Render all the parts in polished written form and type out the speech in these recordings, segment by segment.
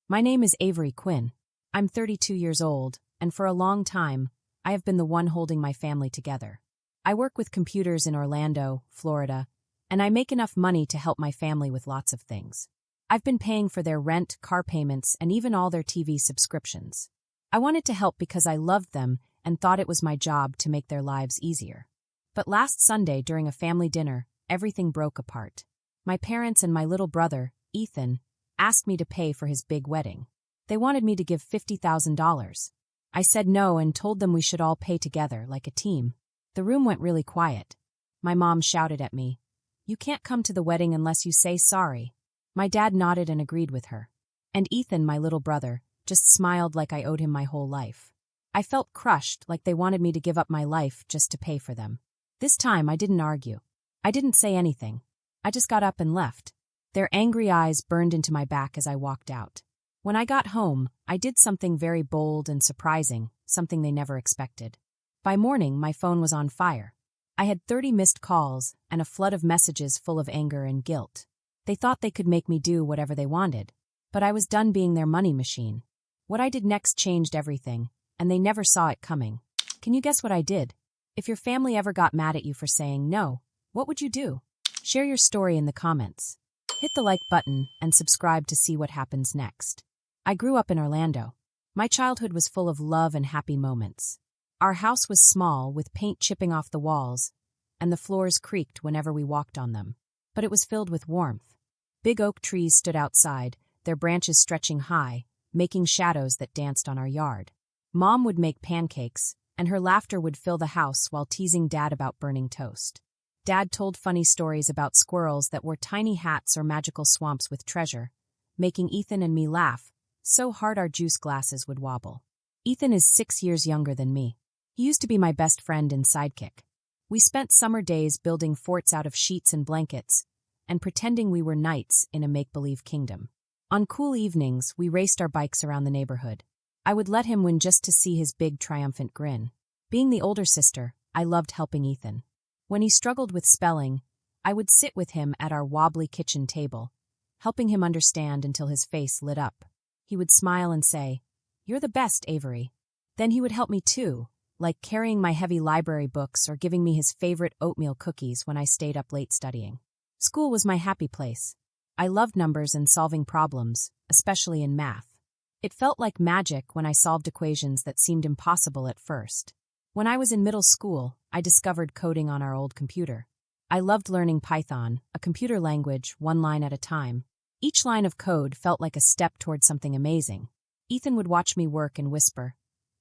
My name is Avery Quinn. I'm 32 years old, and for a long time, I have been the one holding my family together. I work with computers in Orlando, Florida, and I make enough money to help my family with lots of things. I've been paying for their rent, car payments, and even all their TV subscriptions. I wanted to help because I loved them and thought it was my job to make their lives easier. But last Sunday, during a family dinner, everything broke apart. My parents and my little brother, Ethan, asked me to pay for his big wedding. They wanted me to give $50,000. I said no and told them we should all pay together, like a team. The room went really quiet. My mom shouted at me, "You can't come to the wedding unless you say sorry." My dad nodded and agreed with her. And Ethan, my little brother, just smiled like I owed him my whole life. I felt crushed, like they wanted me to give up my life just to pay for them. This time I didn't argue. I didn't say anything. I just got up and left. Their angry eyes burned into my back as I walked out. When I got home, I did something very bold and surprising, something they never expected. By morning, my phone was on fire. I had 30 missed calls and a flood of messages full of anger and guilt. They thought they could make me do whatever they wanted, but I was done being their money machine. What I did next changed everything, and they never saw it coming. Can you guess what I did? If your family ever got mad at you for saying no, what would you do? Share your story in the comments. Hit the like button and subscribe to see what happens next. I grew up in Orlando. My childhood was full of love and happy moments. Our house was small, with paint chipping off the walls, and the floors creaked whenever we walked on them. But it was filled with warmth. Big oak trees stood outside, their branches stretching high, making shadows that danced on our yard. Mom would make pancakes, and her laughter would fill the house while teasing Dad about burning toast. Dad told funny stories about squirrels that wore tiny hats or magical swamps with treasure, making Ethan and me laugh so hard our juice glasses would wobble. Ethan is 6 years younger than me. He used to be my best friend and sidekick. We spent summer days building forts out of sheets and blankets and pretending we were knights in a make-believe kingdom. On cool evenings, we raced our bikes around the neighborhood. I would let him win just to see his big, triumphant grin. Being the older sister, I loved helping Ethan. When he struggled with spelling, I would sit with him at our wobbly kitchen table, helping him understand until his face lit up. He would smile and say, "You're the best, Avery." Then he would help me too, like carrying my heavy library books or giving me his favorite oatmeal cookies when I stayed up late studying. School was my happy place. I loved numbers and solving problems, especially in math. It felt like magic when I solved equations that seemed impossible at first. When I was in middle school, I discovered coding on our old computer. I loved learning Python, a computer language, one line at a time. Each line of code felt like a step toward something amazing. Ethan would watch me work and whisper,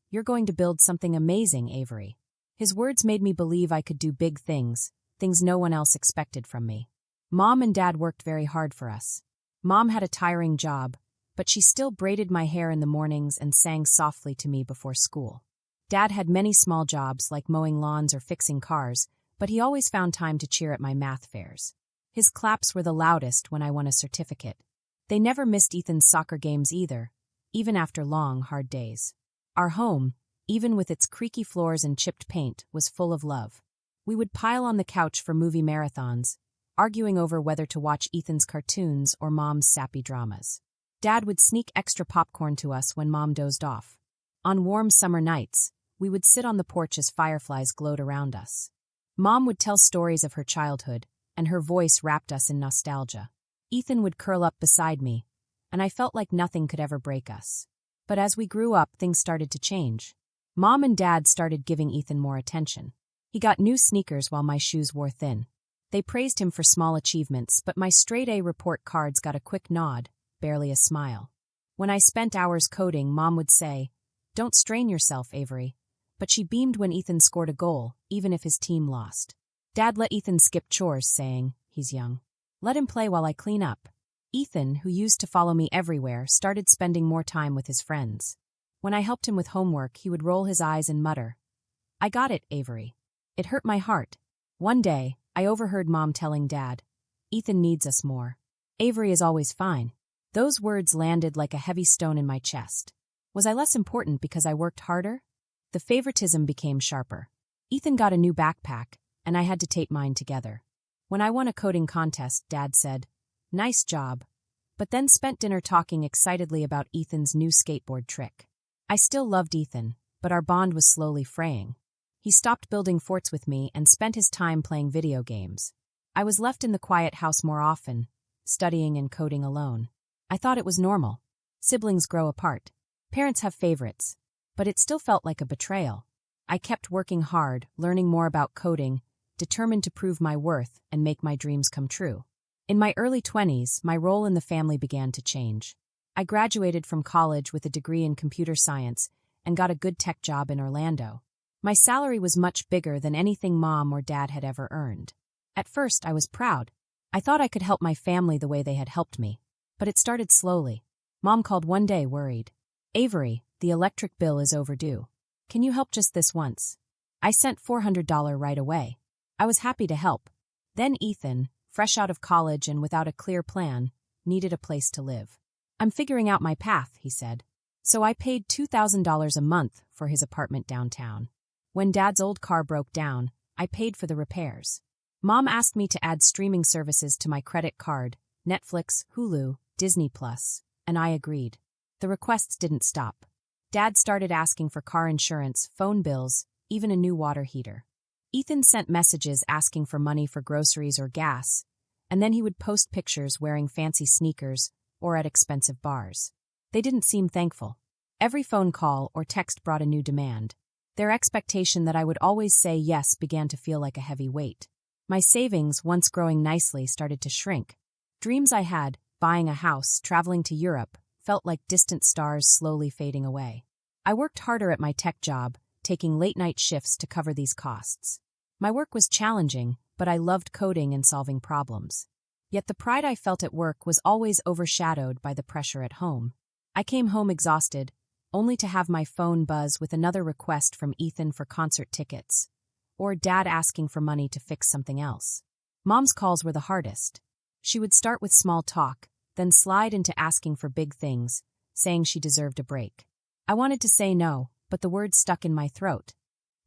"You're going to build something amazing, Avery." His words made me believe I could do big things, things no one else expected from me. Mom and Dad worked very hard for us. Mom had a tiring job, but she still braided my hair in the mornings and sang softly to me before school. Dad had many small jobs like mowing lawns or fixing cars, but he always found time to cheer at my math fairs. His claps were the loudest when I won a certificate. They never missed Ethan's soccer games either, even after long, hard days. Our home, even with its creaky floors and chipped paint, was full of love. We would pile on the couch for movie marathons, arguing over whether to watch Ethan's cartoons or Mom's sappy dramas. Dad would sneak extra popcorn to us when Mom dozed off. On warm summer nights, we would sit on the porch as fireflies glowed around us. Mom would tell stories of her childhood, and her voice wrapped us in nostalgia. Ethan would curl up beside me, and I felt like nothing could ever break us. But as we grew up, things started to change. Mom and Dad started giving Ethan more attention. He got new sneakers while my shoes wore thin. They praised him for small achievements, but my straight-A report cards got a quick nod, barely a smile. When I spent hours coding, Mom would say, "Don't strain yourself, Avery." But she beamed when Ethan scored a goal, even if his team lost. Dad let Ethan skip chores, saying, "He's young. Let him play while I clean up." Ethan, who used to follow me everywhere, started spending more time with his friends. When I helped him with homework, he would roll his eyes and mutter, "I got it, Avery." It hurt my heart. One day, I overheard Mom telling Dad, "Ethan needs us more. Avery is always fine." Those words landed like a heavy stone in my chest. Was I less important because I worked harder? The favoritism became sharper. Ethan got a new backpack, and I had to tape mine together. When I won a coding contest, Dad said, "Nice job, but then spent dinner talking excitedly about Ethan's new skateboard trick. I still loved Ethan, but our bond was slowly fraying. He stopped building forts with me and spent his time playing video games. I was left in the quiet house more often, studying and coding alone. I thought it was normal. Siblings grow apart. Parents have favorites. But it still felt like a betrayal. I kept working hard, learning more about coding, determined to prove my worth and make my dreams come true. In my early 20s, my role in the family began to change. I graduated from college with a degree in computer science and got a good tech job in Orlando. My salary was much bigger than anything Mom or Dad had ever earned. At first, I was proud. I thought I could help my family the way they had helped me. But it started slowly. Mom called one day, worried. "Avery, the electric bill is overdue. Can you help just this once?" I sent $400 right away. I was happy to help. Then Ethan, fresh out of college and without a clear plan, needed a place to live. "I'm figuring out my path," he said. So I paid $2,000 a month for his apartment downtown. When Dad's old car broke down, I paid for the repairs. Mom asked me to add streaming services to my credit card, Netflix, Hulu, Disney+, and I agreed. The requests didn't stop. Dad started asking for car insurance, phone bills, even a new water heater. Ethan sent messages asking for money for groceries or gas, and then he would post pictures wearing fancy sneakers or at expensive bars. They didn't seem thankful. Every phone call or text brought a new demand. Their expectation that I would always say yes began to feel like a heavy weight. My savings, once growing nicely, started to shrink. Dreams I had, buying a house, traveling to Europe, felt like distant stars slowly fading away. I worked harder at my tech job, taking late-night shifts to cover these costs. My work was challenging, but I loved coding and solving problems. Yet the pride I felt at work was always overshadowed by the pressure at home. I came home exhausted, only to have my phone buzz with another request from Ethan for concert tickets, or Dad asking for money to fix something else. Mom's calls were the hardest. She would start with small talk, then slide into asking for big things, saying she deserved a break. I wanted to say no, but the words stuck in my throat.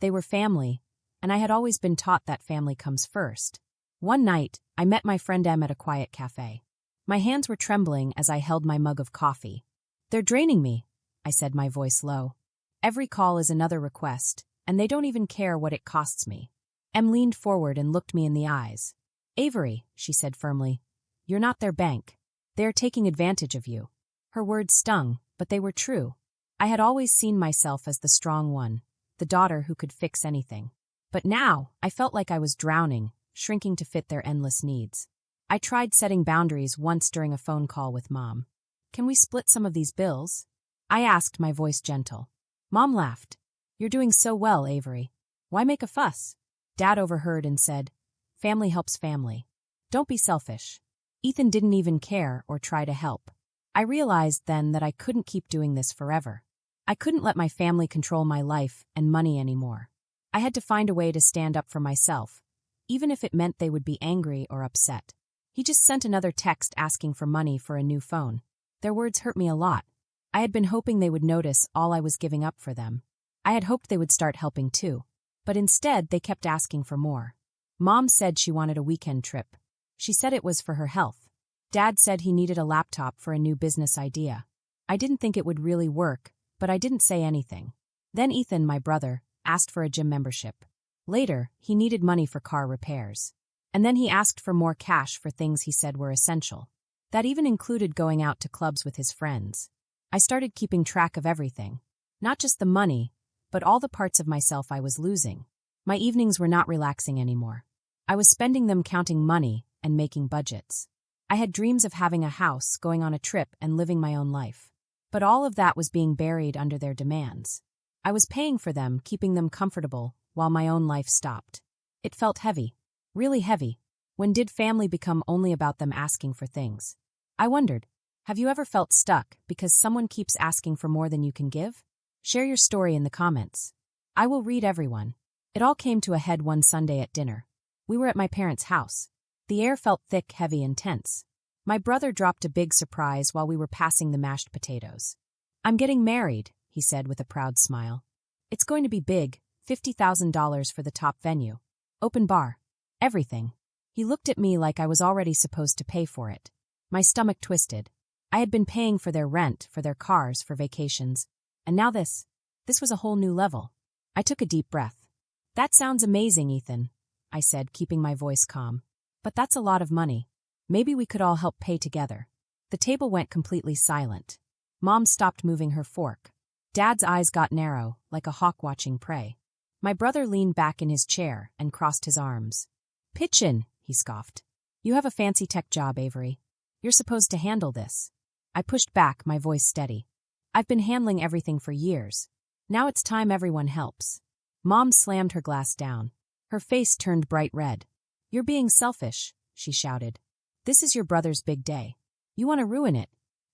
They were family, and I had always been taught that family comes first. One night, I met my friend Em at a quiet cafe. My hands were trembling as I held my mug of coffee. "They're draining me," I said, my voice low. "Every call is another request, and they don't even care what it costs me." Em leaned forward and looked me in the eyes. "Avery," she said firmly, "you're not their bank. They're taking advantage of you." Her words stung, but they were true. I had always seen myself as the strong one, the daughter who could fix anything. But now, I felt like I was drowning, shrinking to fit their endless needs. I tried setting boundaries once during a phone call with Mom. "Can we split some of these bills?" I asked, my voice gentle. Mom laughed. "You're doing so well, Avery. Why make a fuss?" Dad overheard and said, "Family helps family. Don't be selfish." Ethan didn't even care or try to help. I realized then that I couldn't keep doing this forever. I couldn't let my family control my life and money anymore. I had to find a way to stand up for myself, even if it meant they would be angry or upset. He just sent another text asking for money for a new phone. Their words hurt me a lot. I had been hoping they would notice all I was giving up for them. I had hoped they would start helping too. But instead, they kept asking for more. Mom said she wanted a weekend trip. She said it was for her health. Dad said he needed a laptop for a new business idea. I didn't think it would really work, but I didn't say anything. Then Ethan, my brother, asked for a gym membership. Later, he needed money for car repairs. And then he asked for more cash for things he said were essential. That even included going out to clubs with his friends. I started keeping track of everything. Not just the money, but all the parts of myself I was losing. My evenings were not relaxing anymore. I was spending them counting money and making budgets. I had dreams of having a house, going on a trip, and living my own life. But all of that was being buried under their demands. I was paying for them, keeping them comfortable, while my own life stopped. It felt heavy. Really heavy. When did family become only about them asking for things? I wondered, have you ever felt stuck because someone keeps asking for more than you can give? Share your story in the comments. I will read everyone. It all came to a head one Sunday at dinner. We were at my parents' house. The air felt thick, heavy, and tense. My brother dropped a big surprise while we were passing the mashed potatoes. "I'm getting married," he said with a proud smile. "It's going to be big, $50,000 for the top venue. Open bar. Everything." He looked at me like I was already supposed to pay for it. My stomach twisted. I had been paying for their rent, for their cars, for vacations. And now this. This was a whole new level. I took a deep breath. That sounds amazing, Ethan, I said, keeping my voice calm. But that's a lot of money. Maybe we could all help pay together. The table went completely silent. Mom stopped moving her fork. Dad's eyes got narrow, like a hawk watching prey. My brother leaned back in his chair and crossed his arms. Pitch in, he scoffed. You have a fancy tech job, Avery. You're supposed to handle this. I pushed back, my voice steady. I've been handling everything for years. Now it's time everyone helps. Mom slammed her glass down. Her face turned bright red. You're being selfish, she shouted. This is your brother's big day. You want to ruin it.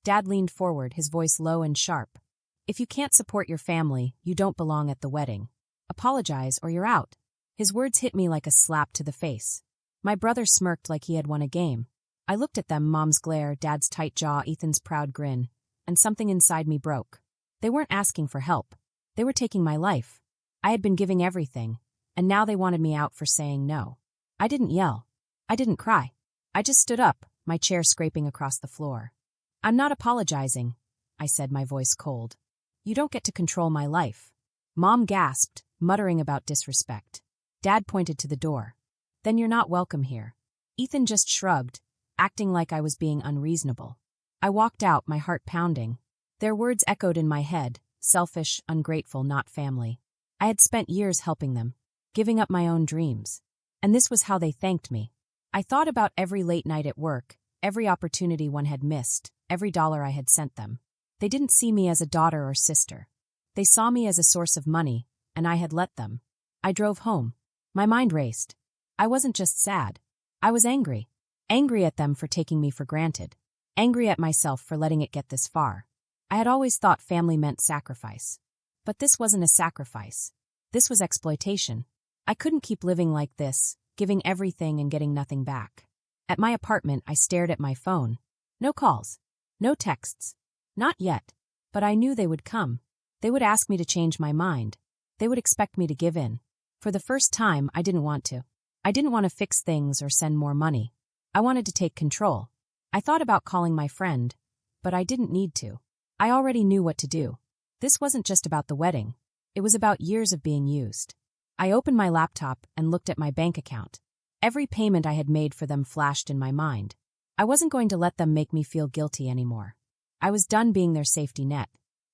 Dad leaned forward, his voice low and sharp. If you can't support your family, you don't belong at the wedding. Apologize or you're out. His words hit me like a slap to the face. My brother smirked like he had won a game. I looked at them, Mom's glare, Dad's tight jaw, Ethan's proud grin, and something inside me broke. They weren't asking for help. They were taking my life. I had been giving everything, and now they wanted me out for saying no. I didn't yell. I didn't cry. I just stood up, my chair scraping across the floor. I'm not apologizing, I said, my voice cold. You don't get to control my life. Mom gasped, muttering about disrespect. Dad pointed to the door. Then you're not welcome here. Ethan just shrugged, acting like I was being unreasonable. I walked out, my heart pounding. Their words echoed in my head, selfish, ungrateful, not family. I had spent years helping them, giving up my own dreams. And this was how they thanked me. I thought about every late night at work, every opportunity one had missed, every dollar I had sent them. They didn't see me as a daughter or sister. They saw me as a source of money, and I had let them. I drove home. My mind raced. I wasn't just sad. I was angry. Angry at them for taking me for granted. Angry at myself for letting it get this far. I had always thought family meant sacrifice. But this wasn't a sacrifice. This was exploitation. I couldn't keep living like this, giving everything and getting nothing back. At my apartment, I stared at my phone. No calls. No texts. Not yet. But I knew they would come. They would ask me to change my mind. They would expect me to give in. For the first time, I didn't want to. I didn't want to fix things or send more money. I wanted to take control. I thought about calling my friend, but I didn't need to. I already knew what to do. This wasn't just about the wedding. It was about years of being used. I opened my laptop and looked at my bank account. Every payment I had made for them flashed in my mind. I wasn't going to let them make me feel guilty anymore. I was done being their safety net.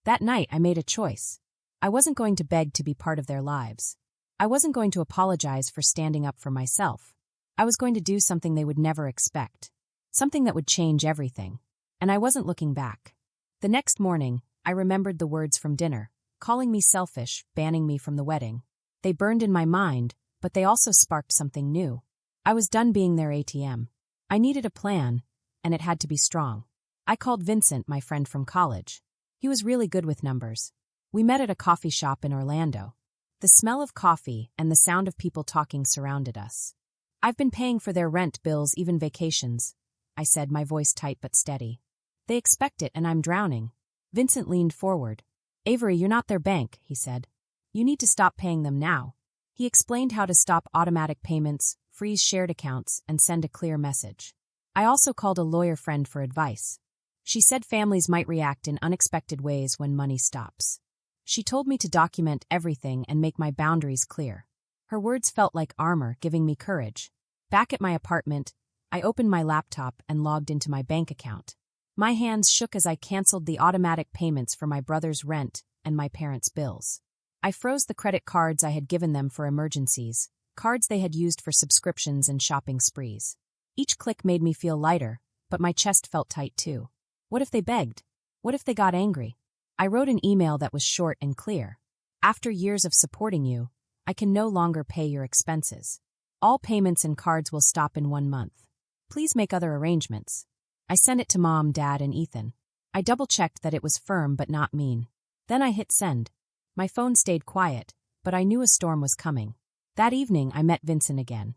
That night, I made a choice. I wasn't going to beg to be part of their lives. I wasn't going to apologize for standing up for myself. I was going to do something they would never expect. Something that would change everything. And I wasn't looking back. The next morning, I remembered the words from dinner, calling me selfish, banning me from the wedding. They burned in my mind, but they also sparked something new. I was done being their ATM. I needed a plan, and it had to be strong. I called Vincent, my friend from college. He was really good with numbers. We met at a coffee shop in Orlando. The smell of coffee and the sound of people talking surrounded us. I've been paying for their rent, bills, even vacations, I said, my voice tight but steady. They expect it and I'm drowning. Vincent leaned forward. Avery, you're not their bank, he said. You need to stop paying them now. He explained how to stop automatic payments, freeze shared accounts, and send a clear message. I also called a lawyer friend for advice. She said families might react in unexpected ways when money stops. She told me to document everything and make my boundaries clear. Her words felt like armor, giving me courage. Back at my apartment, I opened my laptop and logged into my bank account. My hands shook as I canceled the automatic payments for my brother's rent and my parents' bills. I froze the credit cards I had given them for emergencies, cards they had used for subscriptions and shopping sprees. Each click made me feel lighter, but my chest felt tight too. What if they begged? What if they got angry? I wrote an email that was short and clear. After years of supporting you, I can no longer pay your expenses. All payments and cards will stop in 1 month. Please make other arrangements. I sent it to Mom, Dad, and Ethan. I double-checked that it was firm but not mean. Then I hit send. My phone stayed quiet, but I knew a storm was coming. That evening, I met Vincent again.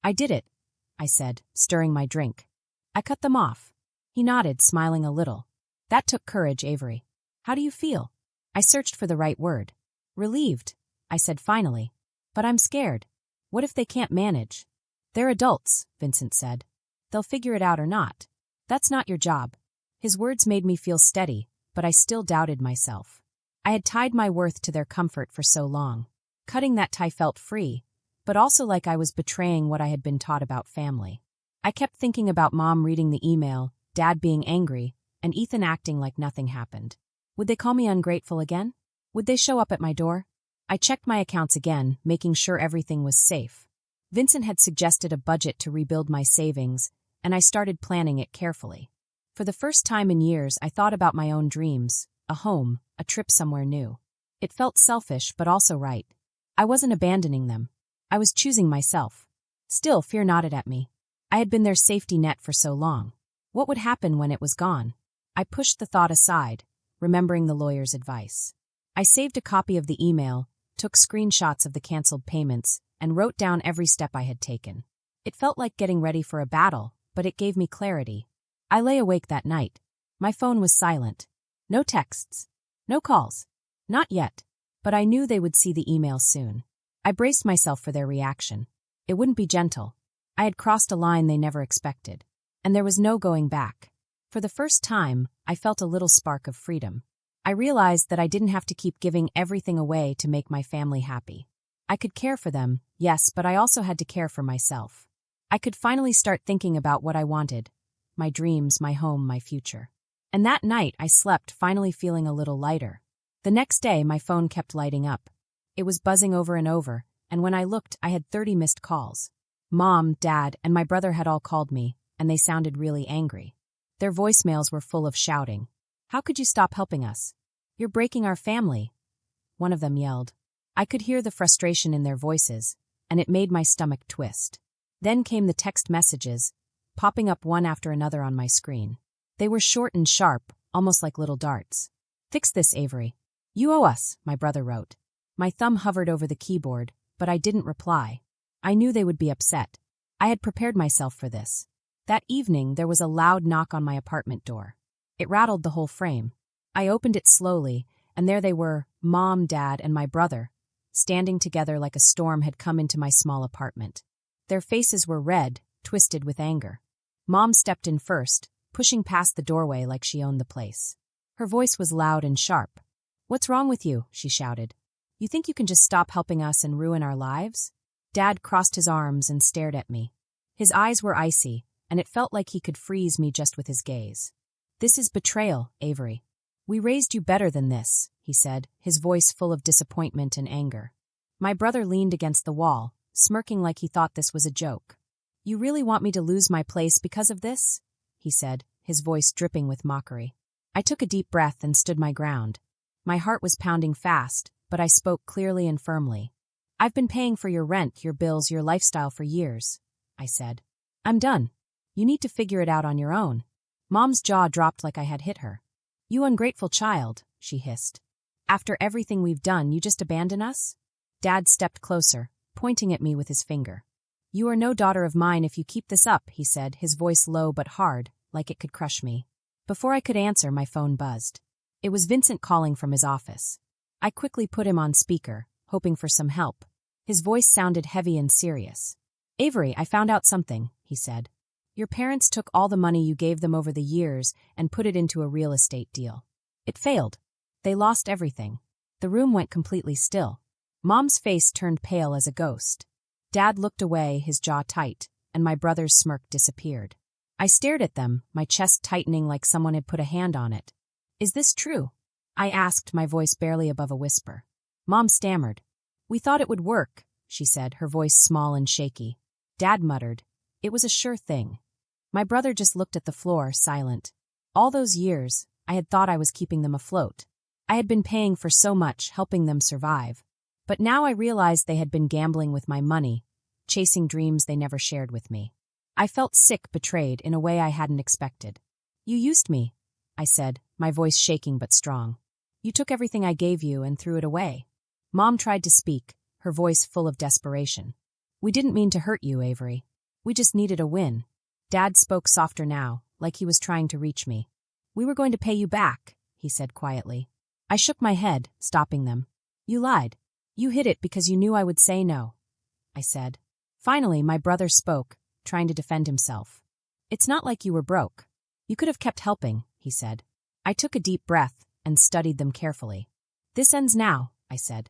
I did it, I said, stirring my drink. I cut them off. He nodded, smiling a little. That took courage, Avery. How do you feel? I searched for the right word. Relieved, I said finally. But I'm scared. What if they can't manage? They're adults, Vincent said. They'll figure it out or not. That's not your job. His words made me feel steady, but I still doubted myself. I had tied my worth to their comfort for so long. Cutting that tie felt free, but also like I was betraying what I had been taught about family. I kept thinking about Mom reading the email, Dad being angry, and Ethan acting like nothing happened. Would they call me ungrateful again? Would they show up at my door? I checked my accounts again, making sure everything was safe. Vincent had suggested a budget to rebuild my savings, and I started planning it carefully. For the first time in years, I thought about my own dreams, a home, a trip somewhere new. It felt selfish, but also right. I wasn't abandoning them. I was choosing myself. Still, fear nodded at me. I had been their safety net for so long. What would happen when it was gone? I pushed the thought aside, remembering the lawyer's advice. I saved a copy of the email, took screenshots of the canceled payments, and wrote down every step I had taken. It felt like getting ready for a battle, but it gave me clarity. I lay awake that night. My phone was silent. No texts. No calls. Not yet. But I knew they would see the email soon. I braced myself for their reaction. It wouldn't be gentle. I had crossed a line they never expected. And there was no going back. For the first time, I felt a little spark of freedom. I realized that I didn't have to keep giving everything away to make my family happy. I could care for them, yes, but I also had to care for myself. I could finally start thinking about what I wanted. My dreams, my home, my future. And that night I slept, finally feeling a little lighter. The next day my phone kept lighting up. It was buzzing over and over, and when I looked I had 30 missed calls. Mom, Dad, and my brother had all called me, and they sounded really angry. Their voicemails were full of shouting. "How could you stop helping us? You're breaking our family," one of them yelled. I could hear the frustration in their voices, and it made my stomach twist. Then came the text messages, popping up one after another on my screen. They were short and sharp, almost like little darts. "Fix this, Avery. You owe us," my brother wrote. My thumb hovered over the keyboard, but I didn't reply. I knew they would be upset. I had prepared myself for this. That evening, there was a loud knock on my apartment door. It rattled the whole frame. I opened it slowly, and there they were, Mom, Dad, and my brother, standing together like a storm had come into my small apartment. Their faces were red, twisted with anger. Mom stepped in first, pushing past the doorway like she owned the place. Her voice was loud and sharp. "What's wrong with you?" she shouted. "You think you can just stop helping us and ruin our lives?" Dad crossed his arms and stared at me. His eyes were icy, and it felt like he could freeze me just with his gaze. "This is betrayal, Avery. We raised you better than this," he said, his voice full of disappointment and anger. My brother leaned against the wall, smirking like he thought this was a joke. "You really want me to lose my place because of this?" he said, his voice dripping with mockery. I took a deep breath and stood my ground. My heart was pounding fast, but I spoke clearly and firmly. "I've been paying for your rent, your bills, your lifestyle for years," I said. "I'm done. You need to figure it out on your own." Mom's jaw dropped like I had hit her. "You ungrateful child," she hissed. "After everything we've done, you just abandon us?" Dad stepped closer, pointing at me with his finger. "You are no daughter of mine if you keep this up," he said, his voice low but hard, like it could crush me. Before I could answer, my phone buzzed. It was Vincent calling from his office. I quickly put him on speaker, hoping for some help. His voice sounded heavy and serious. "Avery, I found out something," he said. "Your parents took all the money you gave them over the years and put it into a real estate deal. It failed. They lost everything." The room went completely still. Mom's face turned pale as a ghost. Dad looked away, his jaw tight, and my brother's smirk disappeared. I stared at them, my chest tightening like someone had put a hand on it. "Is this true?" I asked, my voice barely above a whisper. Mom stammered. "We thought it would work," she said, her voice small and shaky. Dad muttered. "It was a sure thing." My brother just looked at the floor, silent. All those years, I had thought I was keeping them afloat. I had been paying for so much, helping them survive. But now I realized they had been gambling with my money, chasing dreams they never shared with me. I felt sick, betrayed, in a way I hadn't expected. "You used me," I said, my voice shaking but strong. "You took everything I gave you and threw it away." Mom tried to speak, her voice full of desperation. "We didn't mean to hurt you, Avery. We just needed a win." Dad spoke softer now, like he was trying to reach me. "We were going to pay you back," he said quietly. I shook my head, stopping them. "You lied. You hid it because you knew I would say no," I said. Finally, my brother spoke, trying to defend himself. "It's not like you were broke. You could have kept helping," he said. I took a deep breath and studied them carefully. This ends now, I said.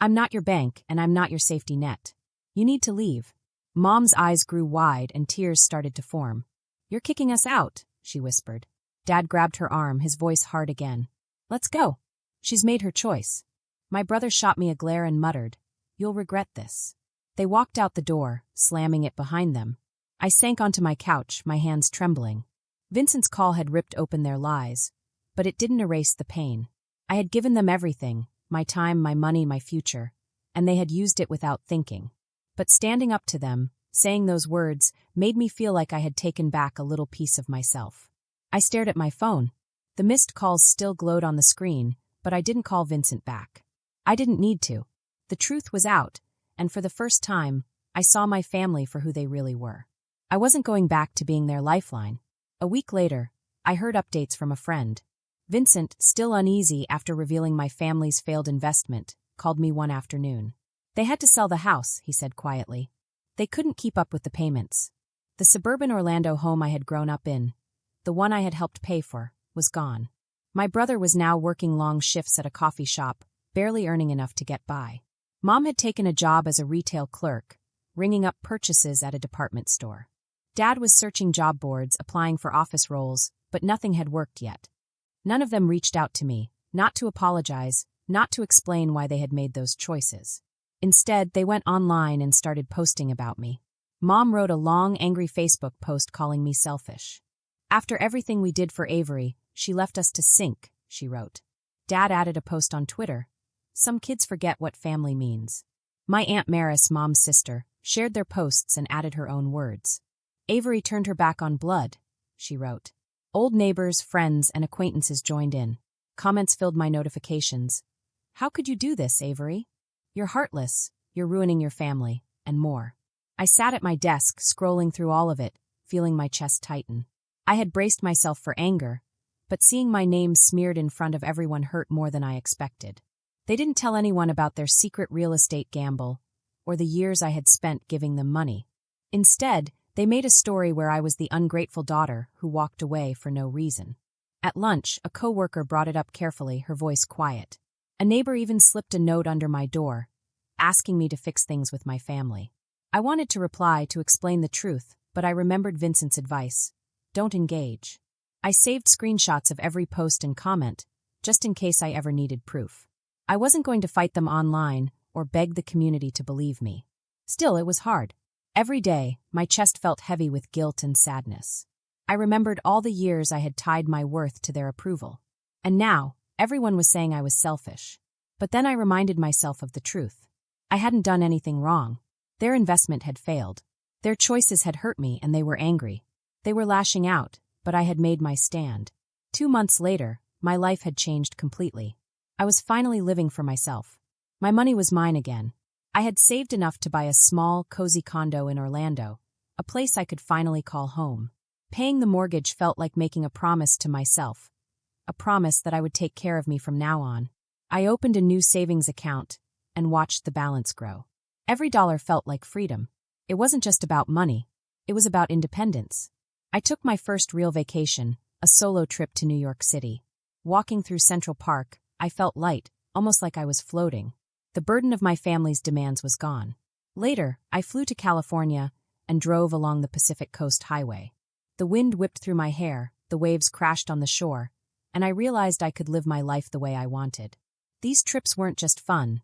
I'm not your bank and I'm not your safety net. You need to leave. Mom's eyes grew wide and tears started to form. You're kicking us out, she whispered. Dad grabbed her arm, his voice hard again. Let's go. She's made her choice. My brother shot me a glare and muttered, You'll regret this. They walked out the door, slamming it behind them. I sank onto my couch, my hands trembling. Vincent's call had ripped open their lies, but it didn't erase the pain. I had given them everything, my time, my money, my future, and they had used it without thinking. But standing up to them, saying those words, made me feel like I had taken back a little piece of myself. I stared at my phone. The missed calls still glowed on the screen, but I didn't call Vincent back. I didn't need to. The truth was out, and for the first time, I saw my family for who they really were. I wasn't going back to being their lifeline. A week later, I heard updates from a friend. Vincent, still uneasy after revealing my family's failed investment, called me one afternoon. They had to sell the house, he said quietly. They couldn't keep up with the payments. The suburban Orlando home I had grown up in, the one I had helped pay for, was gone. My brother was now working long shifts at a coffee shop, barely earning enough to get by. Mom had taken a job as a retail clerk, ringing up purchases at a department store. Dad was searching job boards, applying for office roles, but nothing had worked yet. None of them reached out to me, not to apologize, not to explain why they had made those choices. Instead, they went online and started posting about me. Mom wrote a long, angry Facebook post calling me selfish. After everything we did for Avery, she left us to sink, she wrote. Dad added a post on Twitter. Some kids forget what family means. My Aunt Maris, Mom's sister, shared their posts and added her own words. Avery turned her back on blood, she wrote. Old neighbors, friends, and acquaintances joined in. Comments filled my notifications. How could you do this, Avery? You're heartless, you're ruining your family, and more. I sat at my desk, scrolling through all of it, feeling my chest tighten. I had braced myself for anger, but seeing my name smeared in front of everyone hurt more than I expected. They didn't tell anyone about their secret real estate gamble, or the years I had spent giving them money. Instead, they made a story where I was the ungrateful daughter who walked away for no reason. At lunch, a coworker brought it up carefully, her voice quiet. A neighbor even slipped a note under my door, asking me to fix things with my family. I wanted to reply to explain the truth, but I remembered Vincent's advice. Don't engage. I saved screenshots of every post and comment, just in case I ever needed proof. I wasn't going to fight them online or beg the community to believe me. Still, it was hard. Every day, my chest felt heavy with guilt and sadness. I remembered all the years I had tied my worth to their approval. And now, everyone was saying I was selfish. But then I reminded myself of the truth. I hadn't done anything wrong. Their investment had failed. Their choices had hurt me and they were angry. They were lashing out, but I had made my stand. 2 months later, my life had changed completely. I was finally living for myself. My money was mine again. I had saved enough to buy a small, cozy condo in Orlando, a place I could finally call home. Paying the mortgage felt like making a promise to myself, a promise that I would take care of me from now on. I opened a new savings account and watched the balance grow. Every dollar felt like freedom. It wasn't just about money. It was about independence. I took my first real vacation, a solo trip to New York City. Walking through Central Park, I felt light, almost like I was floating. The burden of my family's demands was gone. Later, I flew to California and drove along the Pacific Coast Highway. The wind whipped through my hair, the waves crashed on the shore, and I realized I could live my life the way I wanted. These trips weren't just fun.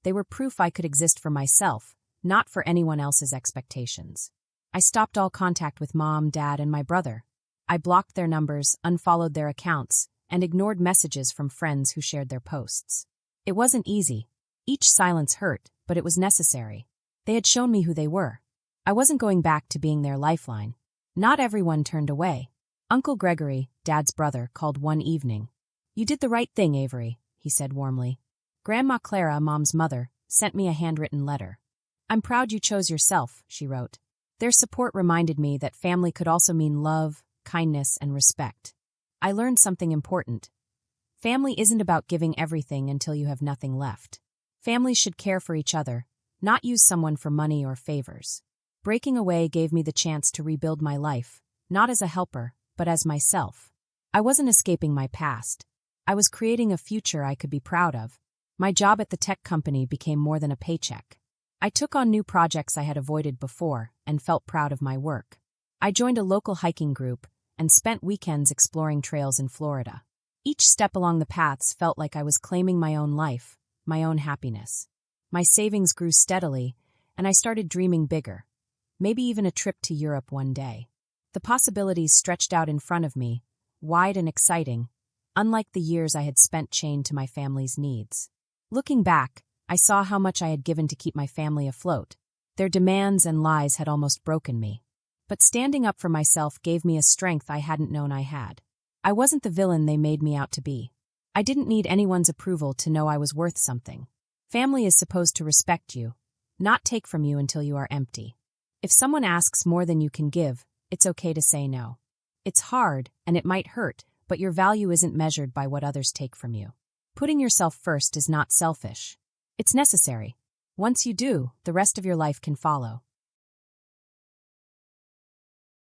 They were proof I could exist for myself, not for anyone else's expectations. I stopped all contact with Mom, Dad, and my brother. I blocked their numbers, unfollowed their accounts, and ignored messages from friends who shared their posts. It wasn't easy. Each silence hurt, but it was necessary. They had shown me who they were. I wasn't going back to being their lifeline. Not everyone turned away. Uncle Gregory, Dad's brother, called one evening. You did the right thing, Avery, he said warmly. Grandma Clara, Mom's mother, sent me a handwritten letter. I'm proud you chose yourself, she wrote. Their support reminded me that family could also mean love, kindness, and respect. I learned something important. Family isn't about giving everything until you have nothing left. Families should care for each other, not use someone for money or favors. Breaking away gave me the chance to rebuild my life, not as a helper, but as myself. I wasn't escaping my past. I was creating a future I could be proud of. My job at the tech company became more than a paycheck. I took on new projects I had avoided before and felt proud of my work. I joined a local hiking group and spent weekends exploring trails in Florida. Each step along the paths felt like I was claiming my own life, my own happiness. My savings grew steadily, and I started dreaming bigger. Maybe even a trip to Europe one day. The possibilities stretched out in front of me, wide and exciting, unlike the years I had spent chained to my family's needs. Looking back, I saw how much I had given to keep my family afloat. Their demands and lies had almost broken me. But standing up for myself gave me a strength I hadn't known I had. I wasn't the villain they made me out to be. I didn't need anyone's approval to know I was worth something. Family is supposed to respect you, not take from you until you are empty. If someone asks more than you can give, it's okay to say no. It's hard, and it might hurt, but your value isn't measured by what others take from you. Putting yourself first is not selfish. It's necessary. Once you do, the rest of your life can follow.